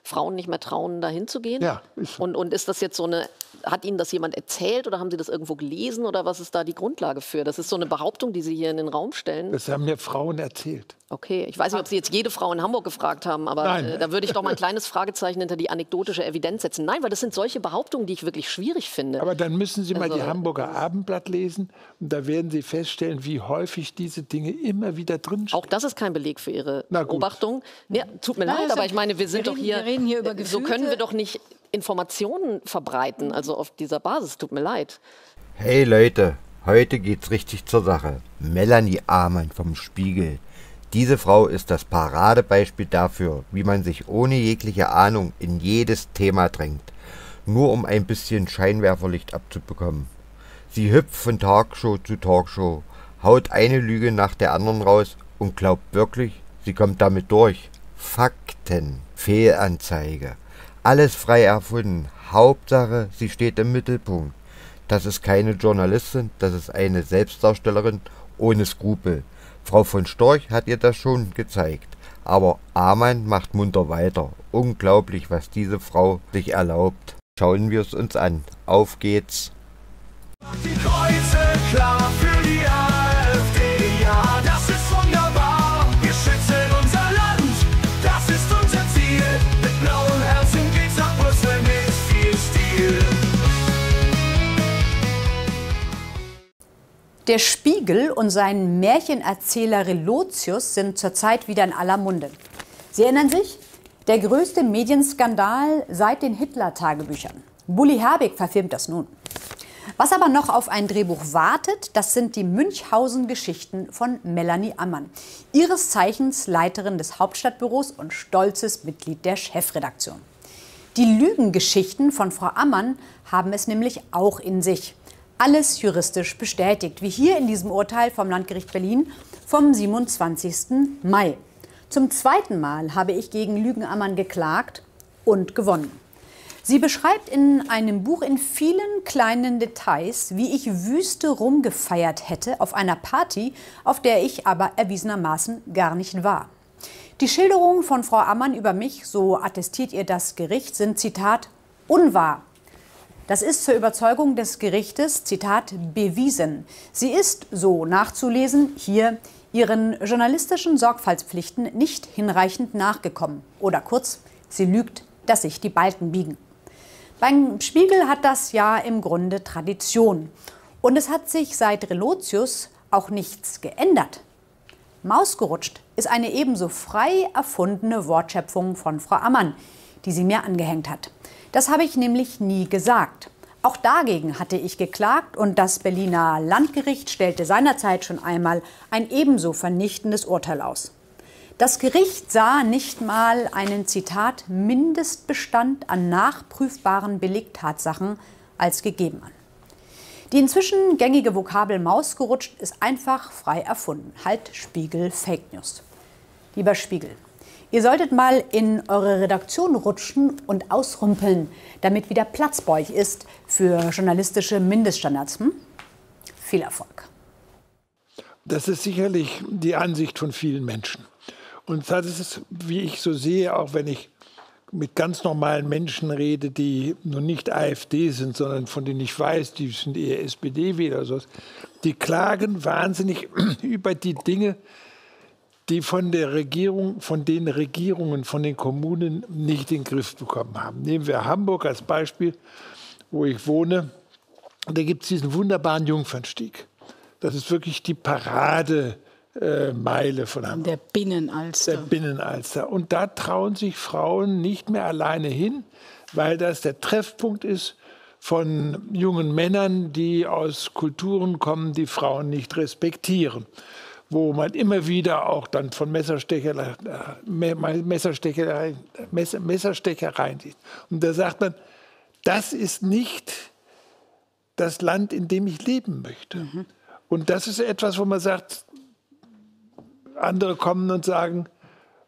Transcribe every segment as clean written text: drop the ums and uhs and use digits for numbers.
Frauen nicht mehr trauen, da hinzugehen? Ja, ist so. Und ist das jetzt so eine, hat Ihnen das jemand erzählt oder haben Sie das irgendwo gelesen oder was ist da die Grundlage für? Das ist so eine Behauptung, die Sie hier in den Raum stellen? Das haben mir Frauen erzählt. Okay, ich weiß nicht, ob Sie jetzt jede Frau in Hamburg gefragt haben, aber da würde ich doch mal ein kleines Fragezeichen hinter die anekdotische Evidenz setzen. Nein, weil das sind solche Behauptungen, die ich wirklich schwierig finde. Aber dann müssen Sie mal die Hamburger Abendblatt lesen und da werden Sie feststellen, wie häufig diese Dinge immer wieder drinstehen. Auch das ist kein Beleg für Ihre Beobachtung. Ja, tut mir leid, aber ich meine, wir reden hier über Gefühlte. So können wir doch nicht Informationen verbreiten, also auf dieser Basis. Tut mir leid. Hey Leute, heute geht's richtig zur Sache. Melanie Amann vom Spiegel. Diese Frau ist das Paradebeispiel dafür, wie man sich ohne jegliche Ahnung in jedes Thema drängt, nur um ein bisschen Scheinwerferlicht abzubekommen. Sie hüpft von Talkshow zu Talkshow, haut eine Lüge nach der anderen raus und glaubt wirklich, sie kommt damit durch. Fakten, Fehlanzeige, alles frei erfunden. Hauptsache, sie steht im Mittelpunkt. Das ist keine Journalistin, das ist eine Selbstdarstellerin ohne Skrupel. Frau von Storch hat ihr das schon gezeigt. Aber Amann macht munter weiter. Unglaublich, was diese Frau sich erlaubt. Schauen wir es uns an. Auf geht's. Die Kreuze klar für die AfD, ja, das ist wunderbar. Wir schützen unser Land, das ist unser Ziel. Mit blauen Herzen geht's nach Brüssel mit viel Stil. Der Spiegel und sein Märchenerzähler Relotius sind zurzeit wieder in aller Munde. Sie erinnern sich? Der größte Medienskandal seit den Hitler-Tagebüchern. Bully Herbig verfilmt das nun. Was aber noch auf ein Drehbuch wartet, das sind die Münchhausen-Geschichten von Melanie Ammann. Ihres Zeichens Leiterin des Hauptstadtbüros und stolzes Mitglied der Chefredaktion. Die Lügengeschichten von Frau Ammann haben es nämlich auch in sich. Alles juristisch bestätigt, wie hier in diesem Urteil vom Landgericht Berlin vom 27. Mai. Zum zweiten Mal habe ich gegen Lügen Ammann geklagt und gewonnen. Sie beschreibt in einem Buch in vielen kleinen Details, wie ich Wüste rumgefeiert hätte auf einer Party, auf der ich aber erwiesenermaßen gar nicht war. Die Schilderungen von Frau Ammann über mich, so attestiert ihr das Gericht, sind, Zitat, unwahr. Das ist zur Überzeugung des Gerichtes, Zitat, bewiesen. Sie ist, so nachzulesen, hier ihren journalistischen Sorgfaltspflichten nicht hinreichend nachgekommen. Oder kurz, sie lügt, dass sich die Balken biegen. Beim Spiegel hat das ja im Grunde Tradition. Und es hat sich seit Relotius auch nichts geändert. Mausgerutscht ist eine ebenso frei erfundene Wortschöpfung von Frau Ammann, die sie mir angehängt hat. Das habe ich nämlich nie gesagt. Auch dagegen hatte ich geklagt und das Berliner Landgericht stellte seinerzeit schon einmal ein ebenso vernichtendes Urteil aus. Das Gericht sah nicht mal einen, Zitat, Mindestbestand an nachprüfbaren Belegtatsachen als gegeben an. Die inzwischen gängige Vokabel Mausgerutscht ist einfach frei erfunden. Halt Spiegel Fake News. Lieber Spiegel, ihr solltet mal in eure Redaktion rutschen und ausrumpeln, damit wieder Platz bei euch ist für journalistische Mindeststandards. Viel Erfolg. Das ist sicherlich die Ansicht von vielen Menschen. Und das ist, wie ich so sehe, auch wenn ich mit ganz normalen Menschen rede, die nun nicht AfD sind, sondern von denen ich weiß, die sind eher SPD-Wähler oder so, die klagen wahnsinnig über die Dinge, die von der Regierung, von den Regierungen, von den Kommunen nicht in den Griff bekommen haben. Nehmen wir Hamburg als Beispiel, wo ich wohne. Da gibt es diesen wunderbaren Jungfernstieg. Das ist wirklich die Parademeile von Hamburg. Der Binnenalster. Der Binnenalster. Und da trauen sich Frauen nicht mehr alleine hin, weil das der Treffpunkt ist von jungen Männern, die aus Kulturen kommen, die Frauen nicht respektieren. Wo man immer wieder auch dann von Messerstechereien sieht. Und da sagt man, das ist nicht das Land, in dem ich leben möchte. Mhm. Und das ist etwas, wo man sagt, andere kommen und sagen,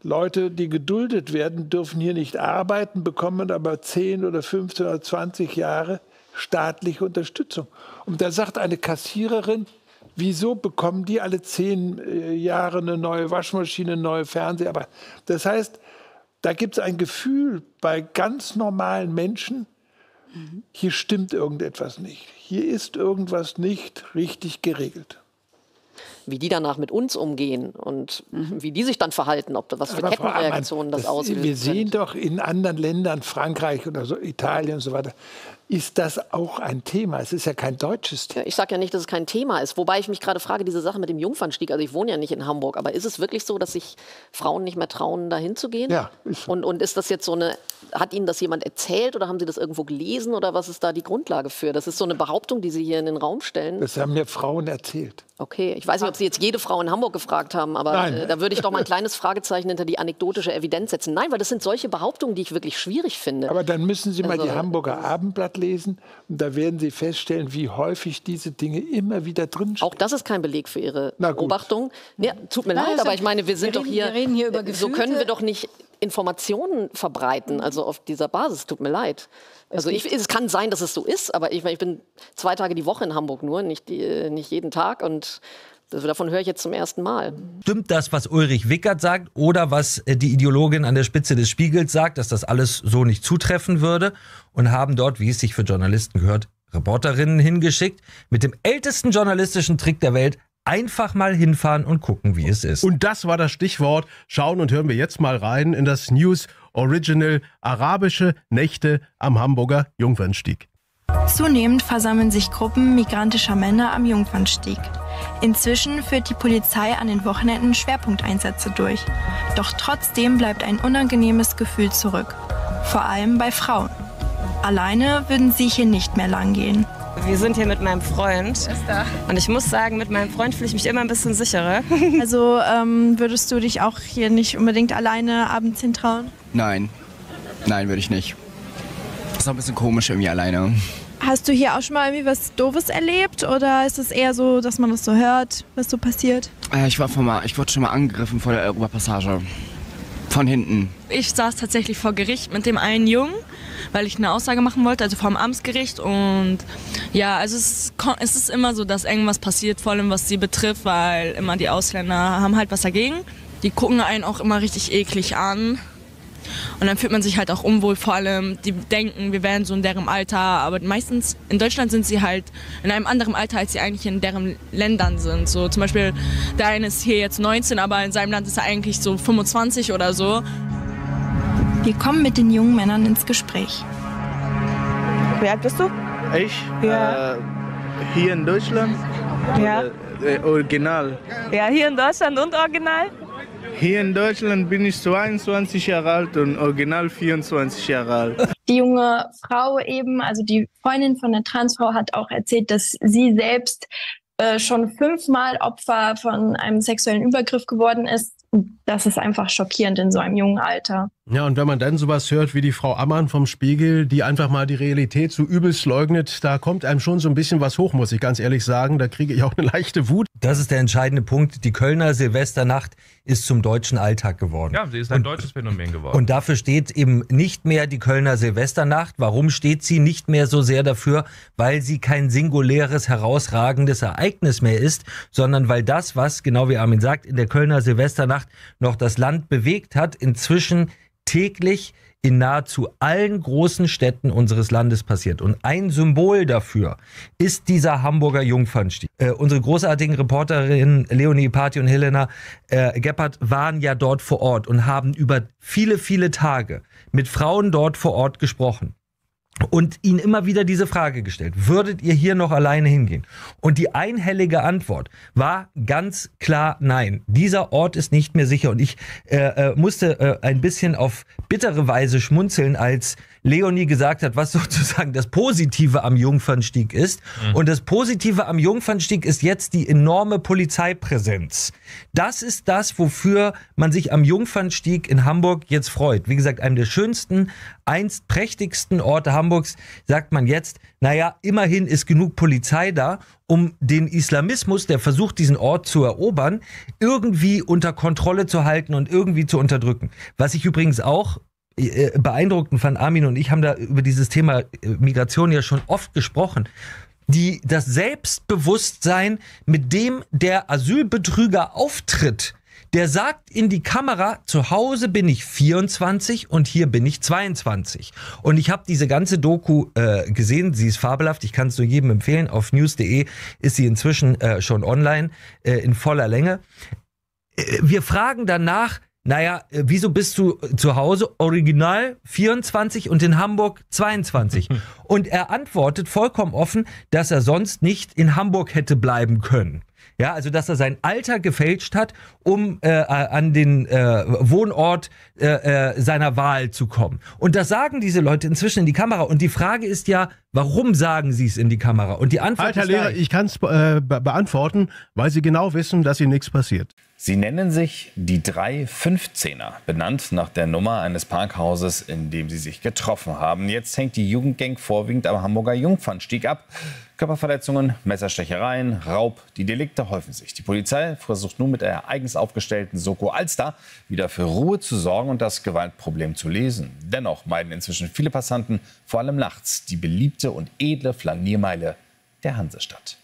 Leute, die geduldet werden, dürfen hier nicht arbeiten, bekommen aber 10 oder 15 oder 20 Jahre staatliche Unterstützung. Und da sagt eine Kassiererin, wieso bekommen die alle 10 Jahre eine neue Waschmaschine, eine neue Fernseher? Aber das heißt, Da gibt es ein Gefühl bei ganz normalen Menschen, hier stimmt irgendetwas nicht. Hier ist irgendwas nicht richtig geregelt. Wie die danach mit uns umgehen und wie die sich dann verhalten, ob da was für Kettenreaktionen das auslöst. Wir sehen doch in anderen Ländern, Frankreich oder so, Italien und so weiter, ist das auch ein Thema. Es ist ja kein deutsches Thema. Ja, ich sage ja nicht, dass es kein Thema ist. Wobei ich mich gerade frage, diese Sache mit dem Jungfernstieg, also ich wohne ja nicht in Hamburg, aber ist es wirklich so, dass sich Frauen nicht mehr trauen, da hinzugehen? Ja. Ist so. Und ist das jetzt so eine, hat Ihnen das jemand erzählt oder haben Sie das irgendwo gelesen oder was ist da die Grundlage für? Das ist so eine Behauptung, die Sie hier in den Raum stellen? Das haben mir Frauen erzählt. Okay, ich weiß nicht, ob Sie jetzt jede Frau in Hamburg gefragt haben, aber da würde ich doch mal ein kleines Fragezeichen hinter die anekdotische Evidenz setzen. Nein, weil das sind solche Behauptungen, die ich wirklich schwierig finde. Aber dann müssen Sie mal die Hamburger Abendblatt lesen und da werden Sie feststellen, wie häufig diese Dinge immer wieder drinstehen. Auch das ist kein Beleg für Ihre Beobachtung. Ja, tut mir leid, aber ich meine, wir sind doch hier, wir reden hier über so können wir doch nicht Informationen verbreiten, also auf dieser Basis, tut mir leid. Also es kann sein, dass es so ist, aber ich bin 2 Tage die Woche in Hamburg nur, nicht jeden Tag und davon höre ich jetzt zum ersten Mal. Stimmt das, was Ulrich Wickert sagt oder was die Ideologin an der Spitze des Spiegels sagt, dass das alles so nicht zutreffen würde und haben dort, wie es sich für Journalisten gehört, Reporterinnen hingeschickt mit dem ältesten journalistischen Trick der Welt, einfach mal hinfahren und gucken, wie es ist. Und das war das Stichwort. Schauen und hören wir jetzt mal rein in das News Original Arabische Nächte am Hamburger Jungfernstieg. Zunehmend versammeln sich Gruppen migrantischer Männer am Jungfernstieg. Inzwischen führt die Polizei an den Wochenenden Schwerpunkteinsätze durch. Doch trotzdem bleibt ein unangenehmes Gefühl zurück. Vor allem bei Frauen. Alleine würden sie hier nicht mehr lang gehen. Wir sind hier mit meinem Freund und ich muss sagen, mit meinem Freund fühle ich mich immer ein bisschen sicherer. Also würdest du dich auch hier nicht unbedingt alleine abends hintrauen? Nein, würde ich nicht. Das ist auch ein bisschen komisch irgendwie alleine. Hast du hier auch schon mal irgendwie was Doofes erlebt oder ist es eher so, dass man das so hört, was so passiert? Ich wurde schon mal angegriffen vor der Europapassage. Von hinten. Ich saß tatsächlich vor Gericht mit dem einen Jungen, weil ich eine Aussage machen wollte, also vor dem Amtsgericht. Und ja, also es ist immer so, dass irgendwas passiert, vor allem was sie betrifft, weil immer die Ausländer haben halt was dagegen. Die gucken einen auch immer richtig eklig an. Und dann fühlt man sich halt auch unwohl, vor allem die denken, wir wären so in deren Alter, aber meistens in Deutschland sind sie halt in einem anderen Alter, als sie eigentlich in deren Ländern sind. So zum Beispiel, der eine ist hier jetzt 19, aber in seinem Land ist er eigentlich so 25 oder so. Wir kommen mit den jungen Männern ins Gespräch. Wie alt bist du? Ich? Ja. Hier in Deutschland? Ja. Original. Ja, hier in Deutschland und original? Hier in Deutschland bin ich 22 Jahre alt und original 24 Jahre alt. Die junge Frau eben, also die Freundin von der Transfrau, hat auch erzählt, dass sie selbst schon 5-mal Opfer von einem sexuellen Übergriff geworden ist. Das ist einfach schockierend in so einem jungen Alter. Ja, und wenn man dann sowas hört wie die Frau Ammann vom Spiegel, die einfach mal die Realität so übelst leugnet, da kommt einem schon so ein bisschen was hoch, muss ich ganz ehrlich sagen. Da kriege ich auch eine leichte Wut. Das ist der entscheidende Punkt. Die Kölner Silvesternacht ist zum deutschen Alltag geworden. Ja, sie ist ein deutsches Phänomen geworden. Und dafür steht eben nicht mehr die Kölner Silvesternacht. Warum steht sie nicht mehr so sehr dafür? Weil sie kein singuläres, herausragendes Ereignis mehr ist, sondern weil das, was, genau wie Armin sagt, in der Kölner Silvesternacht noch das Land bewegt hat, inzwischen täglich in nahezu allen großen Städten unseres Landes passiert. Und ein Symbol dafür ist dieser Hamburger Jungfernstieg. Unsere großartigen Reporterinnen Leonie Pati und Helena Gebhardt waren ja dort vor Ort und haben über viele, viele Tage mit Frauen dort vor Ort gesprochen. Und ihnen immer wieder diese Frage gestellt, würdet ihr hier noch alleine hingehen? Und die einhellige Antwort war ganz klar nein. Dieser Ort ist nicht mehr sicher. Und ich musste ein bisschen auf bittere Weise schmunzeln, als Leonie gesagt hat, was sozusagen das Positive am Jungfernstieg ist. Und das Positive am Jungfernstieg ist jetzt die enorme Polizeipräsenz. Das ist das, wofür man sich am Jungfernstieg in Hamburg jetzt freut. Wie gesagt, einem der schönsten, einst prächtigsten Orte Hamburgs, sagt man jetzt, naja, immerhin ist genug Polizei da, um den Islamismus, der versucht, diesen Ort zu erobern, irgendwie unter Kontrolle zu halten und irgendwie zu unterdrücken. Was ich übrigens auch beeindruckend fand, Armin und ich haben da über dieses Thema Migration ja schon oft gesprochen. Das Selbstbewusstsein, mit dem der Asylbetrüger auftritt, Der sagt in die Kamera, zu Hause bin ich 24 und hier bin ich 22. Und ich habe diese ganze Doku gesehen, sie ist fabelhaft, ich kann es nur jedem empfehlen. Auf news.de ist sie inzwischen schon online in voller Länge. Wir fragen danach, naja, wieso bist du zu Hause original 24 und in Hamburg 22? Und er antwortet vollkommen offen, dass er sonst nicht in Hamburg hätte bleiben können. Ja, also dass er sein Alter gefälscht hat, um an den Wohnort seiner Wahl zu kommen. Und das sagen diese Leute inzwischen in die Kamera. Und die Frage ist ja, warum sagen sie es in die Kamera? Und die Antwort Alter ist Lehrer, ich kann es beantworten, weil sie genau wissen, dass ihnen nichts passiert. Sie nennen sich die 315er, benannt nach der Nummer eines Parkhauses, in dem sie sich getroffen haben. Jetzt hängt die Jugendgang vorwiegend am Hamburger Jungfernstieg ab. Körperverletzungen, Messerstechereien, Raub, die Delikte häufen sich. Die Polizei versucht nun mit der eigens aufgestellten Soko Alster wieder für Ruhe zu sorgen und das Gewaltproblem zu lösen. Dennoch meiden inzwischen viele Passanten, vor allem nachts, die beliebte und edle Flaniermeile der Hansestadt.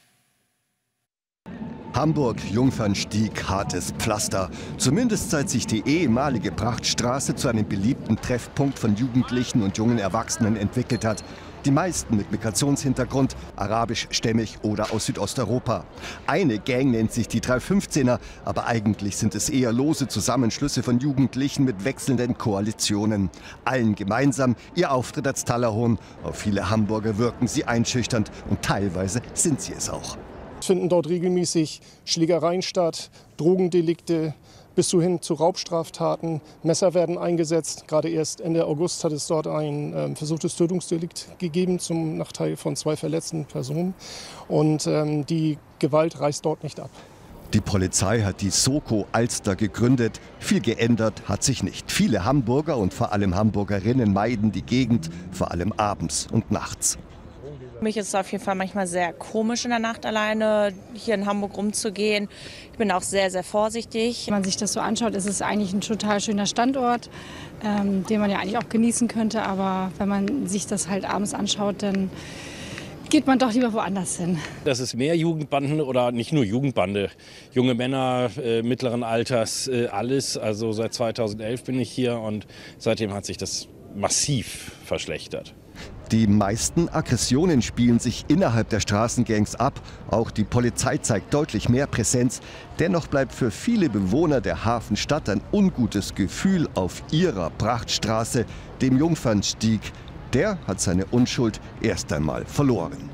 Hamburg, Jungfernstieg, hartes Pflaster. Zumindest seit sich die ehemalige Prachtstraße zu einem beliebten Treffpunkt von Jugendlichen und jungen Erwachsenen entwickelt hat. Die meisten mit Migrationshintergrund, arabischstämmig oder aus Südosteuropa. Eine Gang nennt sich die 315er, aber eigentlich sind es eher lose Zusammenschlüsse von Jugendlichen mit wechselnden Koalitionen. Allen gemeinsam ihr Auftritt als Talahorn. Auf viele Hamburger wirken sie einschüchternd und teilweise sind sie es auch. Es finden dort regelmäßig Schlägereien statt, Drogendelikte bis hin zu Raubstraftaten. Messer werden eingesetzt. Gerade erst Ende August hat es dort ein versuchtes Tötungsdelikt gegeben zum Nachteil von 2 verletzten Personen. Und die Gewalt reißt dort nicht ab. Die Polizei hat die Soko Alster gegründet. Viel geändert hat sich nicht. Viele Hamburger und vor allem Hamburgerinnen meiden die Gegend, vor allem abends und nachts. Für mich ist es auf jeden Fall manchmal sehr komisch, in der Nacht alleine hier in Hamburg rumzugehen. Ich bin auch sehr, sehr vorsichtig. Wenn man sich das so anschaut, ist es eigentlich ein total schöner Standort, den man ja eigentlich auch genießen könnte. Aber wenn man sich das halt abends anschaut, dann geht man doch lieber woanders hin. Das ist mehr Jugendbanden oder nicht nur Jugendbande, junge Männer mittleren Alters, alles. Also seit 2011 bin ich hier und seitdem hat sich das massiv verschlechtert. Die meisten Aggressionen spielen sich innerhalb der Straßengangs ab. Auch die Polizei zeigt deutlich mehr Präsenz. Dennoch bleibt für viele Bewohner der Hafenstadt ein ungutes Gefühl auf ihrer Prachtstraße, dem Jungfernstieg. Der hat seine Unschuld erst einmal verloren.